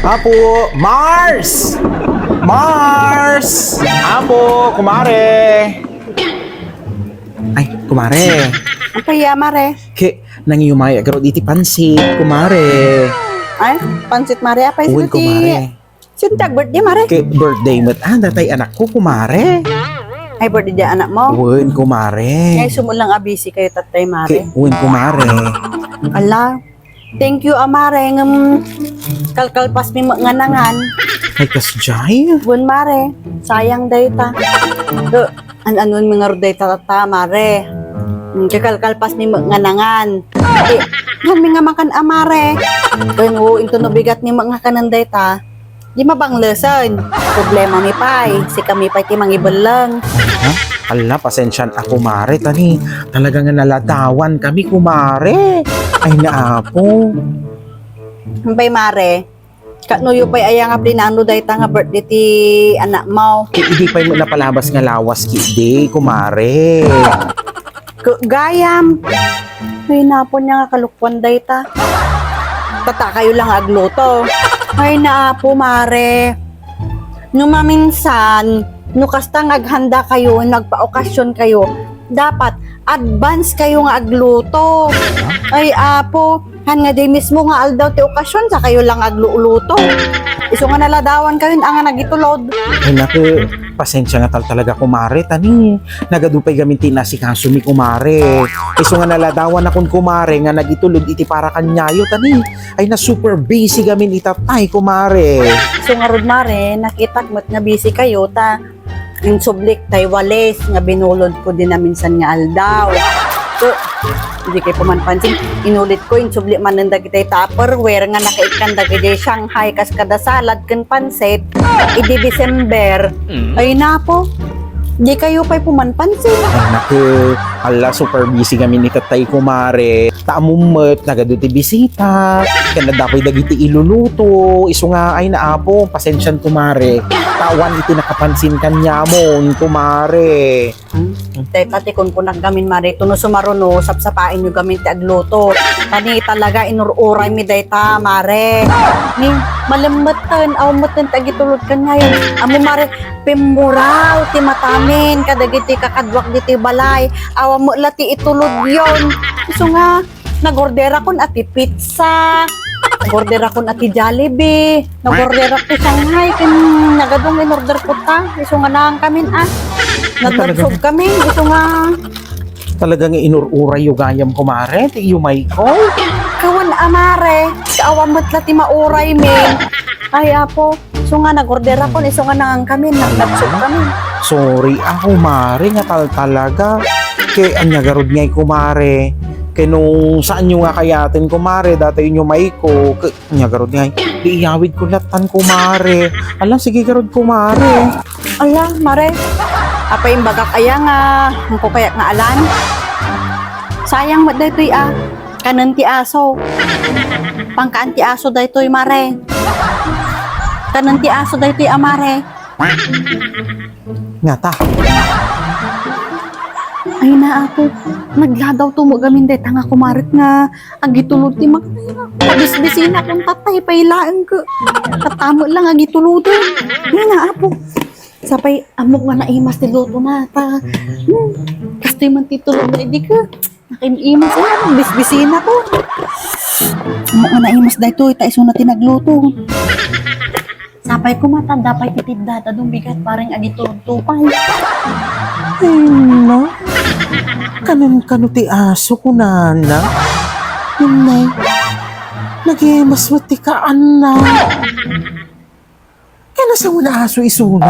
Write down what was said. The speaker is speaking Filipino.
Apo, Mars! Mars! Apo, kumare! Ay, kumare. Ang kaya, mare? Nangiyumay agaro diti pansit, kumare. Ay, pansit, mare. Apay Uwin, sino ti... kumare. Sino tag birthday, mare? Birthday mo't datay anak ko, kumare. Ay, birthday di anak mo? Uwin, kumare. Ay, sumulang abisi kayo, tatay, mare. Uwin, kumare. Ala, thank you, amare. Ng kalkalpas mi nga nangan. Ay, kasjay. Bun, mare. Sayang dayta. An-anon mi nga ruday tata, mare. Kakalkalpas mi nga nangan. Yan mi nga makan, amare. Kano, into no bigat ni mga kananday ta. Di mabanglesan. Problema mi pay. Si kami pay ti mangibalang. Ha? Ala, pasensyan ako, mare. Tani, talaga nga naladawan kami, kumare. Ay, naapo. Bay, mare. Kanuyo pay aya nga plinano day ta nga birthday ti anak mo. Hindi pa mo napalabas nga lawas kidi, kumare. Gayam. Ay, napon niya nga kalukwan day ta. Tata kayo lang agluto. Ay, naapo, mare. Numaminsan, nukasta aghanda kayo, nagpa-okasyon kayo, dapat advance kayo nga agluto. Ay, apo, han nga day mismo nga aldaw ti okasyon, sa kayo lang agluluto. Iso nga naladawan kayo, ang nga nagitulod. Ay, naku, pasensya nga talaga, kumare. Tani, nagadupay gaminti na si kaso mi, kumare. Iso nga naladawan akong kumare, nga nagitulod iti para kanyayo, tani. Ay, na super busy gamin itatay, kumare. So nga rod, mare, nakitak mo't nga busy kayo, ta yung sublik tay wales nga binulod ko din na minsan nga aldaw. So, hindi kayo pumanpansin, inulit ko yung sublik mananda kitay Tupperware nga nakaikan dagay Shanghai kas kada salad kan pansit, idi December. Ay na po, di kayo pa'y pumanpansin. Ay, naku, ala, super busy gamin itatay, kumare. Taamumot, nagaduti bisita. Kaya dapoy dagiti iluluto. Iso nga ay naapo, pasensyan, kumare. Tawan iti nakapansin kanya mo, kumare. Tati kun naggamin, mare, tuno sumaruno, sapsapain nyo gamin ti agluto. Tani talaga inururay mi dayta, mare. Ni malamatan, awmatan tagitulod kanya yun. Amo, mare, pimuraw ti matamin, kadagiti kakadwak diti balay. Awa mo lati itulod yon. So nga, nagordera kon ati pizza, nagordera kon ati Jollibee, nagordera ti Shanghai, kin nagadong in-order ko ta. Iso nga nang kamin nagdagsog kami, iso nga. Talagang inururay yung gayam, kumare. Ti umay ko. Kawan amare, kaawa mo't lati mauray min. Ay apo, iso nga nagordera kon, iso nga nang kami, nagdagsog kami. Sorry ako, mare, nga talaga. Kaya anyagarod nga'y, kumare. Kaya nung saan nyo nga kayatin, kumare, dati yung may ko, anyagarod nga'y, di iyawid ko latan, kumare. Alam, sige garod, kumare. Ala, mare, apa yung bagak aya nga, ko kaya nga alan. Sayang mo daytoy kanan ti aso. Pangkaan ti aso daytoy, mare. Kanan ti aso daytoy, mare. Nga ta. Ay na ako, nagladaw tumugamin day tanga kumarit nga agitulod ti magpira. Pabisbisina kung tatay pailaan ko. Katamo lang agitulod. Ay na ako. Sapay amok nga naimas ti luto na ta. Kastoy man titulod na hindi ka. Nakimimas na, bisbisina ko. Amok nga naimas day to, itaiso na tinagluto. Sapay ko matanda pa'y titidada dong bigat parang agitulod tupay. Ay, na. Kanon ti aso ko, nana. Yun, nag-imas mati ka, anak. Kaya nasa mo na aso isuna?